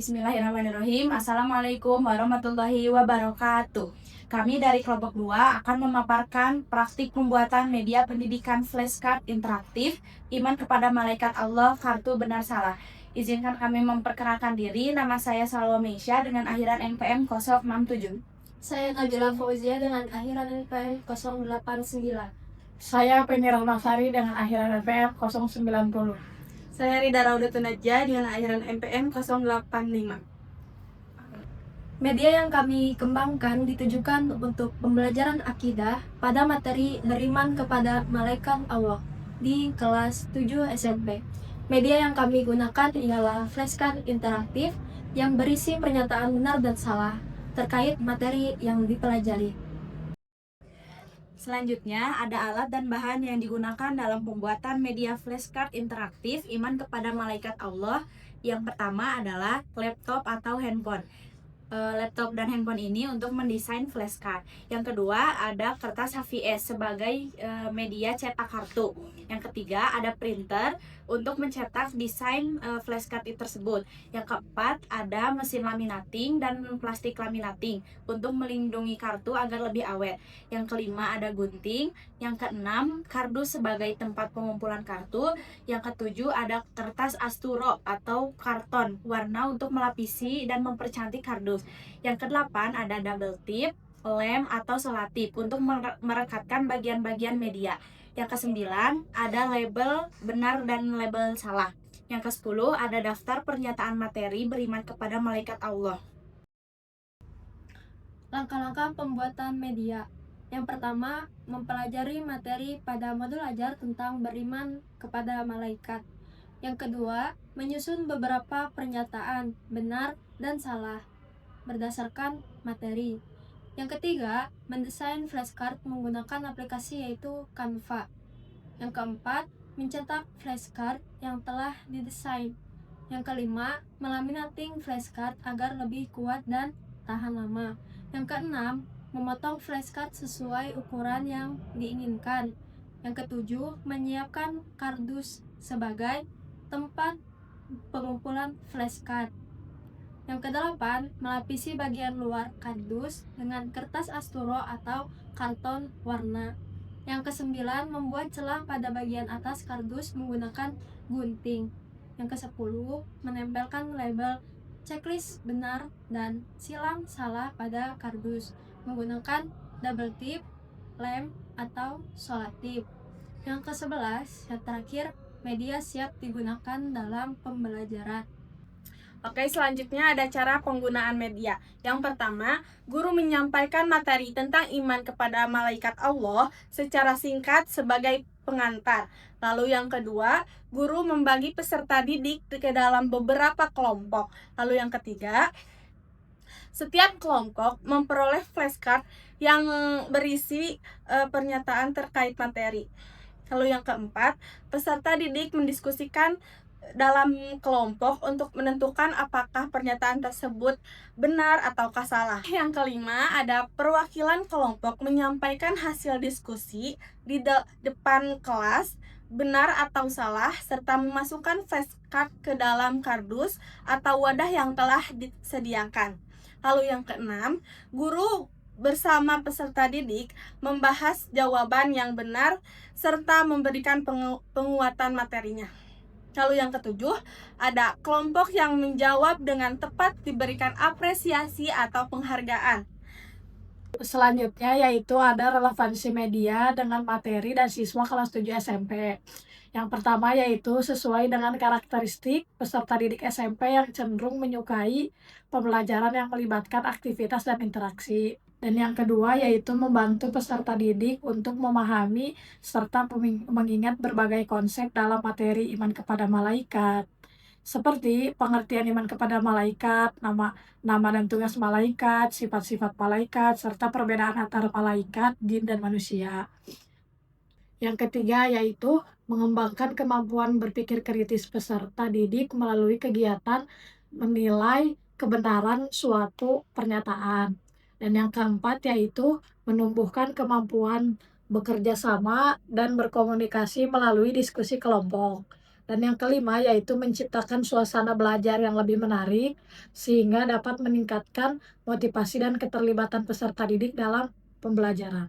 Bismillahirrahmanirrahim. Assalamualaikum warahmatullahi wabarakatuh. Kami dari kelompok 2 akan memaparkan praktik pembuatan media pendidikan flashcard interaktif Iman kepada Malaikat Allah Kartu Benar Salah. Izinkan kami memperkenalkan diri. Nama saya Salwa Meisya dengan akhiran NPM 067. Saya Nabila Fauzia dengan akhiran NPM 089. Saya Penny Rahmasari dengan akhiran NPM 090. Saya Rida Raudatun Najah dengan akhiran NPM 085. Media yang kami kembangkan ditujukan untuk pembelajaran akidah pada materi beriman kepada malaikat Allah di kelas 7 SMP. Media yang kami gunakan ialah flashcard interaktif yang berisi pernyataan benar dan salah terkait materi yang dipelajari. Selanjutnya, ada alat dan bahan yang digunakan dalam pembuatan media flashcard interaktif Iman kepada Malaikat Allah. Yang pertama adalah laptop atau handphone. Laptop dan handphone ini untuk mendesain flashcard. Yang kedua, ada kertas HVS sebagai media cetak kartu. Yang ketiga, ada printer untuk mencetak desain flashcard tersebut. Yang keempat, ada mesin laminating dan plastik laminating untuk melindungi kartu agar lebih awet. Yang kelima, ada gunting. Yang keenam, kardus sebagai tempat pengumpulan kartu. Yang ketujuh, ada kertas asturo atau karton warna untuk melapisi dan mempercantik kardus. Yang kedelapan, ada double tip, lem atau selotip untuk merekatkan bagian-bagian media. Yang kesembilan, ada label benar dan label salah. Yang kesepuluh, ada daftar pernyataan materi beriman kepada malaikat Allah. Langkah-langkah pembuatan media. Yang pertama, mempelajari materi pada modul ajar tentang beriman kepada malaikat. Yang kedua, menyusun beberapa pernyataan benar dan salah berdasarkan materi. Yang ketiga, mendesain flashcard menggunakan aplikasi yaitu Canva. Yang keempat, mencetak flashcard yang telah didesain. Yang kelima, melaminating flashcard agar lebih kuat dan tahan lama. Yang keenam, memotong flashcard sesuai ukuran yang diinginkan. Yang ketujuh, menyiapkan kardus sebagai tempat pengumpulan flashcard. Yang kedelapan, melapisi bagian luar kardus dengan kertas asturo atau karton warna. Yang kesembilan, membuat celah pada bagian atas kardus menggunakan gunting. Yang kesepuluh, menempelkan label checklist benar dan silang salah pada kardus menggunakan double tip, lem, atau selotip. Yang kesebelas, yang terakhir, media siap digunakan dalam pembelajaran. Oke, selanjutnya ada cara penggunaan media. Yang pertama, guru menyampaikan materi tentang iman kepada malaikat Allah secara singkat sebagai pengantar. Lalu yang kedua, guru membagi peserta didik ke dalam beberapa kelompok. Lalu yang ketiga, setiap kelompok memperoleh flashcard yang berisi pernyataan terkait materi. Lalu yang keempat, peserta didik mendiskusikan dalam kelompok untuk menentukan apakah pernyataan tersebut benar ataukah salah. Yang kelima, ada perwakilan kelompok menyampaikan hasil diskusi di depan kelas, benar atau salah, serta memasukkan flashcard ke dalam kardus atau wadah yang telah disediakan. Lalu yang keenam, guru bersama peserta didik membahas jawaban yang benar serta memberikan penguatan materinya. Lalu yang ketujuh, ada kelompok yang menjawab dengan tepat diberikan apresiasi atau penghargaan. Selanjutnya yaitu ada relevansi media dengan materi dan siswa kelas 7 SMP. Yang pertama yaitu sesuai dengan karakteristik peserta didik SMP yang cenderung menyukai pembelajaran yang melibatkan aktivitas dan interaksi. Dan yang kedua yaitu membantu peserta didik untuk memahami serta mengingat berbagai konsep dalam materi iman kepada malaikat. Seperti pengertian iman kepada malaikat, nama dan tugas malaikat, sifat-sifat malaikat, serta perbedaan antara malaikat, jin, dan manusia. Yang ketiga yaitu mengembangkan kemampuan berpikir kritis peserta didik melalui kegiatan menilai kebenaran suatu pernyataan. Dan yang keempat yaitu menumbuhkan kemampuan bekerja sama dan berkomunikasi melalui diskusi kelompok. Dan yang kelima yaitu menciptakan suasana belajar yang lebih menarik sehingga dapat meningkatkan motivasi dan keterlibatan peserta didik dalam pembelajaran.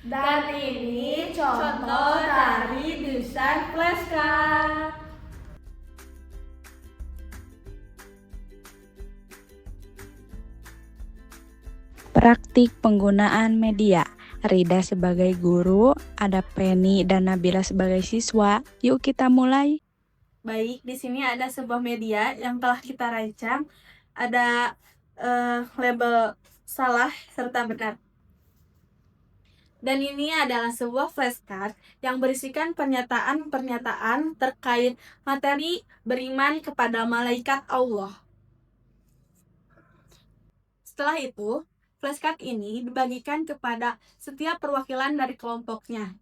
Dan ini contoh dari desain flashcard. Praktik penggunaan media. Rida sebagai guru, ada Penny dan Nabila sebagai siswa. Yuk kita mulai. Baik, di sini ada sebuah media yang telah kita rancang. Ada label salah serta benar. Dan ini adalah sebuah flashcard yang berisikan pernyataan-pernyataan terkait materi beriman kepada malaikat Allah. Setelah itu, flashcard ini dibagikan kepada setiap perwakilan dari kelompoknya.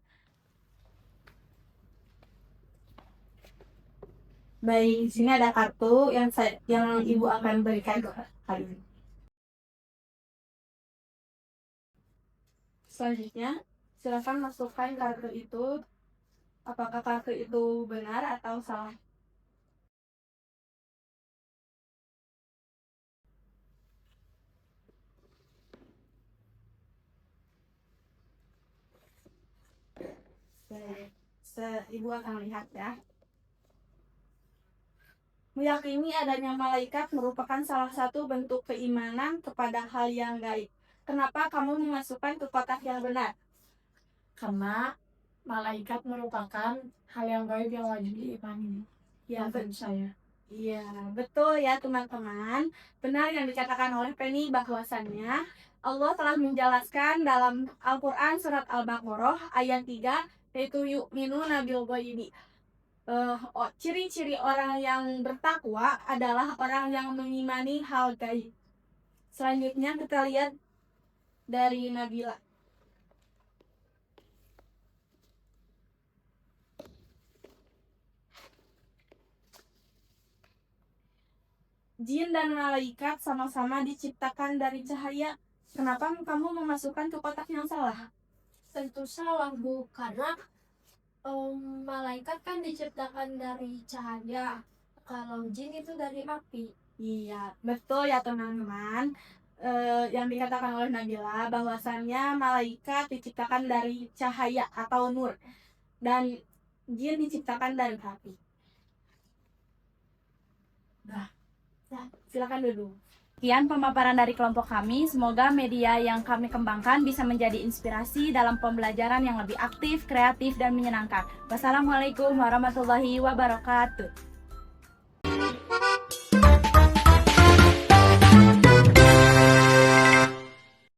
Baik, di sini ada kartu yang Ibu akan berikan kali ini. Selanjutnya, silakan masukkan kartu itu. Apakah kartu itu benar atau salah? Baik, Ibu akan lihat ya. Meyakini adanya malaikat merupakan salah satu bentuk keimanan kepada hal yang gaib. Kenapa kamu memasukkan ke kotak yang benar? Karena malaikat merupakan hal yang gaib yang wajib diimani. Ya, Menurut saya. Iya, betul ya teman-teman. Benar yang dikatakan oleh Penny bahwasannya Allah telah menjelaskan dalam Al-Quran surat Al-Baqarah ayat 3 yaitu yu'minuna bil ghaibi. Ciri-ciri orang yang bertakwa adalah orang yang mengimani hal gaib. Selanjutnya kita lihat dari Nabila. Jin dan malaikat sama-sama diciptakan dari cahaya. Kenapa kamu memasukkan ke kotak yang salah? Tentu salah, Bu, karena malaikat kan diciptakan dari cahaya. Kalau jin itu dari api. Iya, betul ya teman-teman. Yang dikatakan oleh Nabila bahwasannya malaikat diciptakan dari cahaya atau nur dan jin diciptakan dari api. Nah, silakan duduk. Sekian pemaparan dari kelompok kami. Semoga media yang kami kembangkan bisa menjadi inspirasi dalam pembelajaran yang lebih aktif, kreatif, dan menyenangkan. Wassalamualaikum warahmatullahi wabarakatuh.